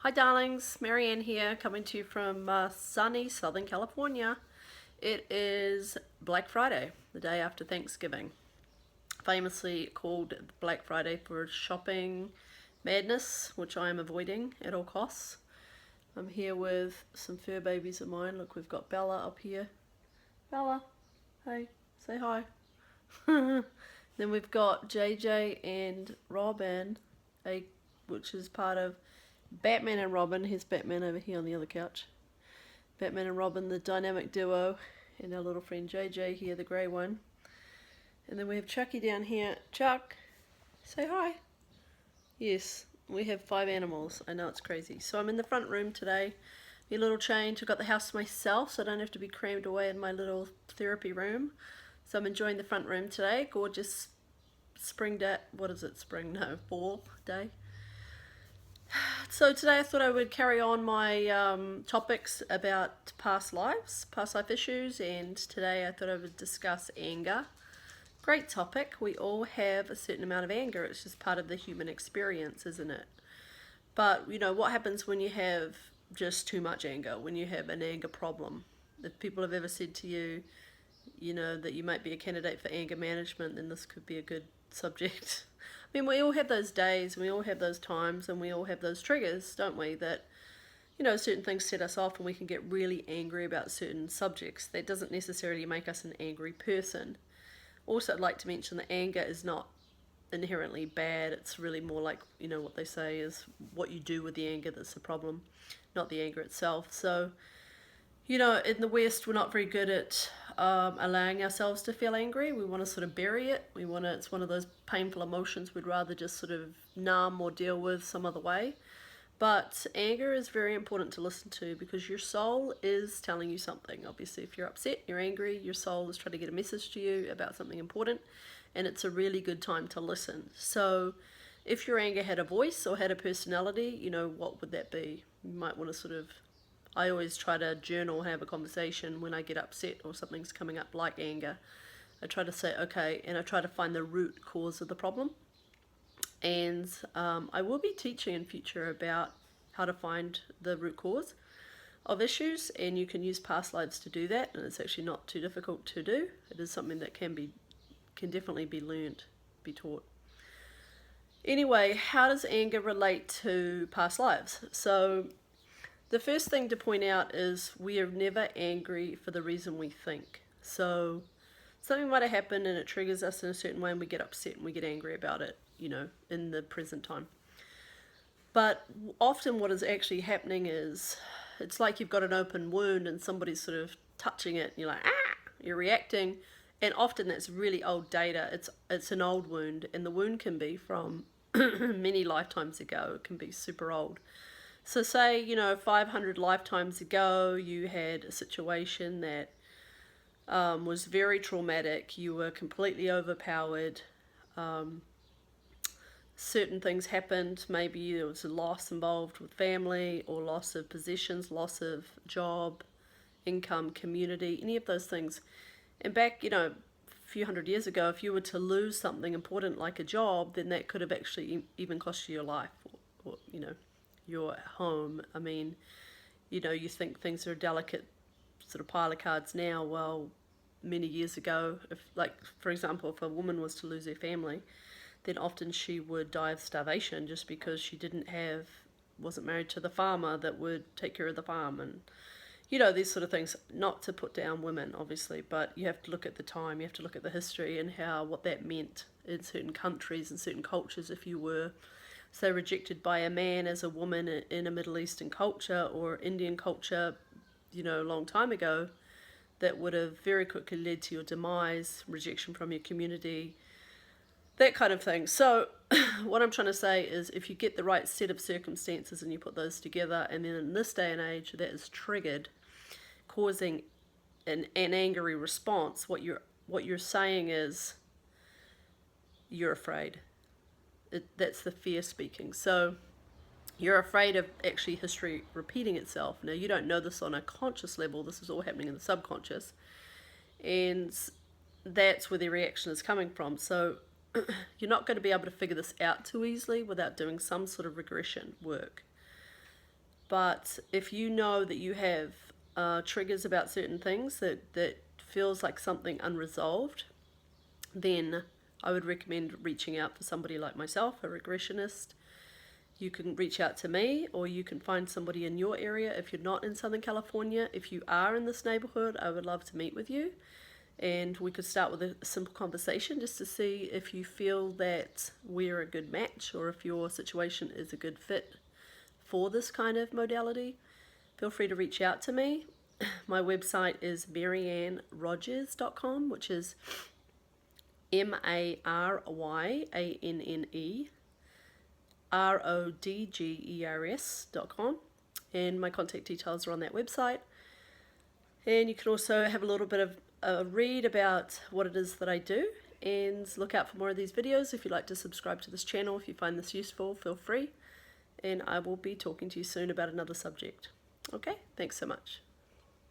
Hi darlings, Marianne here, coming to you from sunny Southern California. It is Black Friday, the day after Thanksgiving. Famously called Black Friday for shopping madness, which I am avoiding at all costs. I'm here with some fur babies of mine. Look, we've got Bella up here. Bella, hey, say hi. Then we've got JJ and Robin, which is part of Batman and Robin. Here's Batman over here on the other couch. Batman and Robin, the dynamic duo, and our little friend JJ here, the grey one. And then we have Chucky down here. Chuck, say hi. Yes, we have 5 animals. I know, it's crazy. So I'm in the front room today. A little change. I've got the house to myself, so I don't have to be crammed away in my little therapy room. So I'm enjoying the front room today. Gorgeous spring day. What is it? Spring? No, fall day. So today I thought I would carry on my topics about past life issues, and today I thought I would discuss anger. Great topic. We all have a certain amount of anger. It's just part of the human experience, isn't it? But, you know, what happens when you have just too much anger, when you have an anger problem? If people have ever said to you, you know, that you might be a candidate for anger management, then this could be a good subject. I mean, we all have those days, we all have those times, and we all have those triggers, don't we? That, you know, certain things set us off and we can get really angry about certain subjects. That doesn't necessarily make us an angry person. Also, I'd like to mention that anger is not inherently bad. It's really more like, you know, what they say is what you do with the anger that's the problem, not the anger itself. So, you know, in the West, we're not very good at allowing ourselves to feel angry. We want to sort of bury it. It's one of those painful emotions we'd rather just sort of numb or deal with some other way. But anger is very important to listen to because your soul is telling you something. Obviously, if you're upset, you're angry, your soul is trying to get a message to you about something important, and it's a really good time to listen. So if your anger had a voice or had a personality, you know, what would that be? You might want to sort of, I always try to journal, have a conversation when I get upset or something's coming up like anger. I try to say, okay, and I try to find the root cause of the problem. And I will be teaching in future about how to find the root cause of issues, and you can use past lives to do that, and it's actually not too difficult to do. It is something that can definitely be learned, be taught. Anyway, how does anger relate to past lives? So the first thing to point out is we are never angry for the reason we think. So something might have happened and it triggers us in a certain way and we get upset and we get angry about it, you know, in the present time. But often what is actually happening is it's like you've got an open wound and somebody's sort of touching it and you're like, ah, you're reacting. And often that's really old data. It's an old wound, and the wound can be from many lifetimes ago. It can be super old. So say, you know, 500 lifetimes ago, you had a situation that was very traumatic. You were completely overpowered. Certain things happened. Maybe there was a loss involved with family, or loss of possessions, loss of job, income, community, any of those things. And back, you know, a few hundred years ago, if you were to lose something important like a job, then that could have actually even cost you your life, or you know, your home. I mean, you know, you think things are a delicate sort of pile of cards now. Well, many years ago, if, like, for example, if a woman was to lose her family, then often she would die of starvation just because she wasn't married to the farmer that would take care of the farm, and you know, these sort of things. Not to put down women, obviously, but you have to look at the time, you have to look at the history and what that meant in certain countries and certain cultures. If you were, say, rejected by a man as a woman in a Middle Eastern culture or Indian culture, you know, a long time ago, that would have very quickly led to your demise, rejection from your community, that kind of thing. So what I'm trying to say is, if you get the right set of circumstances and you put those together, and then in this day and age that is triggered, causing an angry response, what you're saying is you're afraid. That's the fear speaking. So you're afraid of actually history repeating itself. Now, you don't know this on a conscious level. This is all happening in the subconscious, and that's where the reaction is coming from. So you're not going to be able to figure this out too easily without doing some sort of regression work. But if you know that you have triggers about certain things that feels like something unresolved, then I would recommend reaching out for somebody like myself, a regressionist. You can reach out to me, or you can find somebody in your area if you're not in Southern California. If you are in this neighborhood, I would love to meet with you. And we could start with a simple conversation just to see if you feel that we're a good match, or if your situation is a good fit for this kind of modality. Feel free to reach out to me. My website is maryannerogers.com, which is MaryanneRodgers.com, and my contact details are on that website. And you can also have a little bit of a read about what it is that I do, and look out for more of these videos. If you'd like to subscribe to this channel, if you find this useful, feel free, and I will be talking to you soon about another subject. Okay, thanks so much.